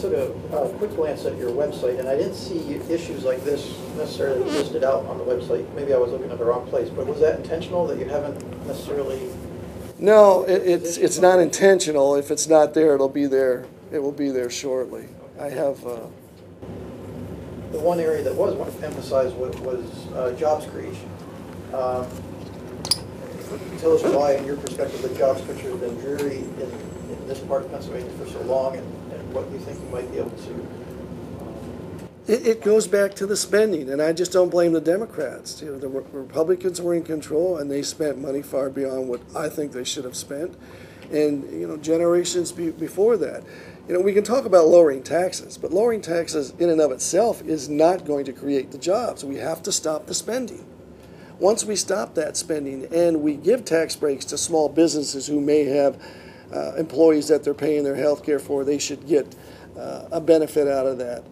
took a quick glance at your website, and I didn't see issues like this necessarily listed out on the website. Maybe I was looking at the wrong place, but was that intentional that you haven't necessarily? No, it's not intentional. If it's not there, it'll be there. It will be there shortly. I have. The one area that was emphasized was jobs creation. Tell us why, in your perspective, the jobs picture has been dreary in this part of Pennsylvania for so long, and what you think you might be able to. It goes back to the spending, and I just don't blame the Democrats. You know, the Republicans were in control, and they spent money far beyond what I think they should have spent, and you know, generations before that. You know, we can talk about lowering taxes, but lowering taxes in and of itself is not going to create the jobs. We have to stop the spending. Once we stop that spending and we give tax breaks to small businesses who may have employees that they're paying their health care for, they should get a benefit out of that.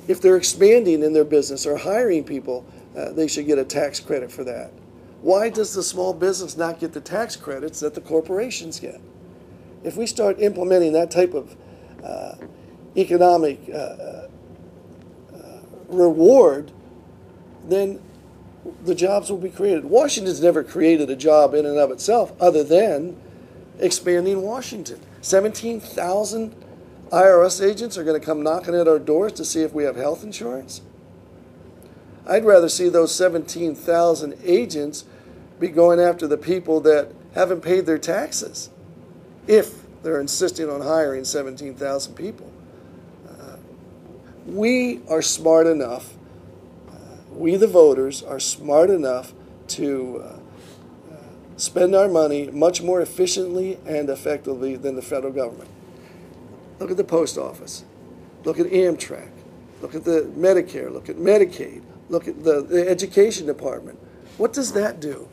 If they're expanding in their business or hiring people, they should get a tax credit for that. Why does the small business not get the tax credits that the corporations get? If we start implementing that type of economic reward, then the jobs will be created. Washington's never created a job in and of itself other than expanding Washington. 17,000 IRS agents are going to come knocking at our doors to see if we have health insurance. I'd rather see those 17,000 agents be going after the people that haven't paid their taxes, if they're insisting on hiring 17,000 people. We are smart enough, we the voters are smart enough to spend our money much more efficiently and effectively than the federal government. Look at the post office. Look at Amtrak. Look at the Medicare. Look at Medicaid. Look at the education department. What does that do?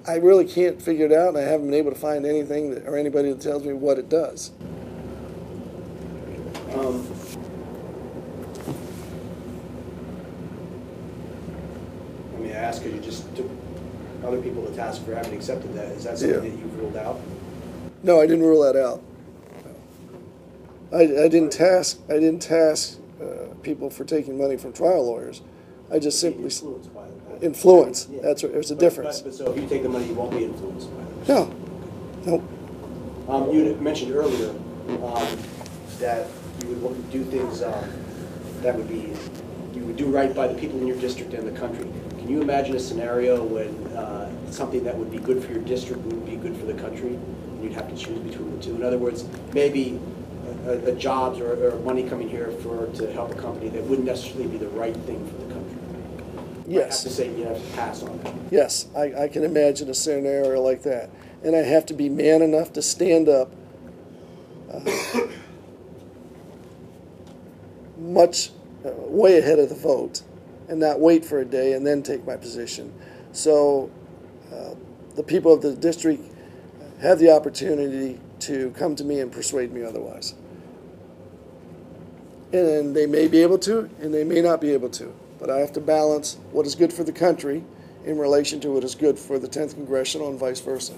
I really can't figure it out, and I haven't been able to find anything or anybody that tells me what it does. Let me ask you, just took other people to task for having accepted that. Is that something that you've ruled out? No, I didn't rule that out. I didn't task people for taking money from trial lawyers. I just simply influence. Yeah. That's right. There's a difference. But so if you take the money, you won't be influenced by that. No. You mentioned earlier that you would do things that would be, you would do right by the people in your district and the country. Can you imagine a scenario when something that would be good for your district would be good for the country, and you'd have to choose between the two? In other words, maybe a jobs or money coming here to help a company that wouldn't necessarily be the right thing for the country. Yes. I have to say you have to pass on that. Yes, I can imagine a scenario like that. And I have to be man enough to stand up way ahead of the vote and not wait for a day and then take my position. So the people of the district have the opportunity to come to me and persuade me otherwise. And they may be able to, and they may not be able to. But I have to balance what is good for the country in relation to what is good for the 10th Congressional and vice versa.